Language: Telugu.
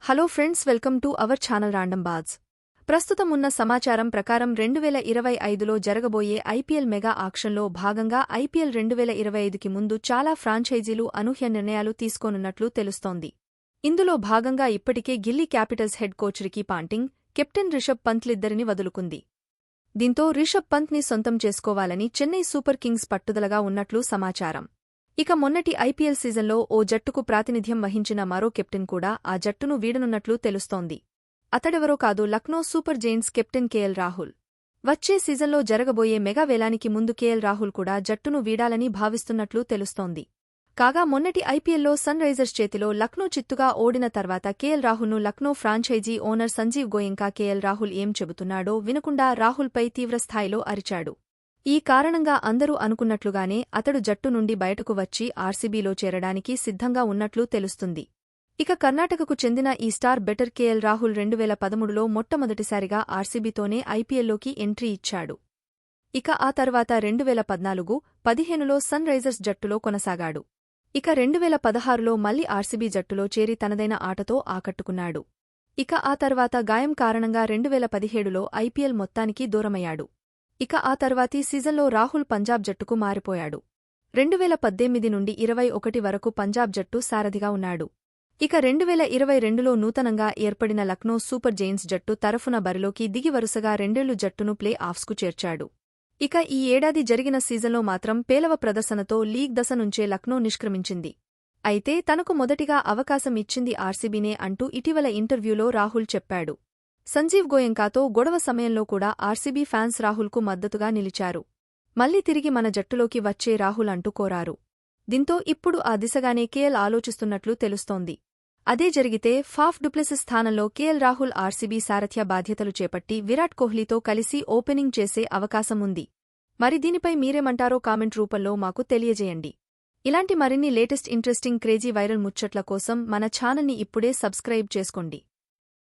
Hello friends, welcome to our channel random buzz. ప్రస్తుతం ఉన్న సమాచారం ప్రకారం 2025లో జరగబోయే ఐపీఎల్ మెగా ఆక్షన్లో భాగంగా ఐపీఎల్ 2025కి ముందు చాలా ఫ్రాంచైజీలు అనూహ్య నిర్ణయాలు తీసుకోనున్నట్లు తెలుస్తోంది. ఇందులో భాగంగా ఇప్పటికే Delhi capitals head coach Ricky Ponting, captain Rishabh పంత్లిద్దరిని వదులుకుంది. దీంతో రిషబ్ పంత్ని సొంతం చేసుకోవాలని చెన్నై సూపర్ కింగ్స్ పట్టుదలగా ఉన్నట్లు సమాచారం. ఇక మొన్నటి ఐపీఎల్ సీజన్లో ఓ జట్టుకు ప్రాతినిధ్యం వహించిన మరో కెప్టెన్ కూడా ఆ జట్టును వీడనున్నట్లు తెలుస్తోంది. అతడెవరో కాదు, Lucknow super giants captain KL Rahul. వచ్చే సీజన్లో జరగబోయే మెగా వేలానికి ముందు కేఎల్ రాహుల్ కూడా జట్టును వీడాలని భావిస్తున్నట్లు తెలుస్తోంది. కాగా మొన్నటి ఐపీఎల్లో సన్ రైజర్స్ చేతిలో లక్నో చిత్తుగా ఓడిన తర్వాత కేఎల్ రాహుల్ను Lucknow franchise owner Sanjiv Goenka KL Rahul ఏం చెబుతున్నాడో వినకుండా రాహుల్పై తీవ్రస్థాయిలో అరిచాడు. ఈ కారణంగా అందరూ అనుకున్నట్లుగానే అతడు జట్టు నుండి బయటకు వచ్చి ఆర్సీబీలో చేరడానికి సిద్ధంగా ఉన్నట్లు తెలుస్తుంది. ఇక కర్ణాటకకు చెందిన ఈ స్టార్ బెటర్ కేఎల్ రాహుల్ 2013లో మొట్టమొదటిసారిగా ఆర్సీబీతోనే ఐపీఎల్లోకి ఎంట్రీ ఇచ్చాడు. ఇక ఆ తర్వాత 2014-15లో సన్ రైజర్స్ జట్టులో కొనసాగాడు. ఇక 2016లో మళ్లీ ఆర్సీబీ జట్టులో చేరి తనదైన ఆటతో ఆకట్టుకున్నాడు. ఇక ఆ తర్వాత గాయం కారణంగా 2017లో ఐపీఎల్ మొత్తానికి దూరమయ్యాడు. ఇక ఆ తర్వాతి సీజన్లో రాహుల్ పంజాబ్ జట్టుకు మారిపోయాడు. 2018 నుండి 21 వరకు పంజాబ్ జట్టు సారథిగా ఉన్నాడు. ఇక 2022లో నూతనంగా ఏర్పడిన లక్నో సూపర్ జెయింట్స్ జట్టు తరఫున బరిలోకి దిగి వరుసగా రెండేళ్లు జట్టును ప్లే ఆఫ్స్కు చేర్చాడు. ఇక ఈ ఏడాది జరిగిన సీజన్లో మాత్రం పేలవ ప్రదర్శనతో లీగ్ దశ నుంచే లక్నో నిష్క్రమించింది. అయితే తనకు మొదటిగా అవకాశం ఇచ్చింది ఆర్సీబీనే అంటూ ఇటీవల ఇంటర్వ్యూలో రాహుల్ చెప్పాడు. సంజీవ్ గోయంకాతో గొడవ సమయంలో కూడా ఆర్సీబీ ఫ్యాన్స్ రాహుల్కు మద్దతుగా నిలిచారు. మళ్లీ తిరిగి మన జట్టులోకి వచ్చే రాహుల్ అంటూ కోరారు. దీంతో ఇప్పుడు ఆ దిశగానే కేఎల్ ఆలోచిస్తున్నట్లు తెలుస్తోంది. అదే జరిగితే ఫాఫ్ డుప్లెసిస్ స్థానంలో కేఎల్ రాహుల్ ఆర్సీబీ సారథ్య బాధ్యతలు చేపట్టి విరాట్ కోహ్లీతో కలిసి ఓపెనింగ్ చేసే అవకాశం ఉంది. మరి దీనిపై మీరేమంటారో కామెంట్ రూపంలో మాకు తెలియజేయండి. ఇలాంటి మరిన్ని లేటెస్ట్ ఇంట్రెస్టింగ్ క్రేజీ వైరల్ ముచ్చట్ల కోసం మన ఛానల్ని ఇప్పుడే సబ్స్క్రైబ్ చేసుకోండి.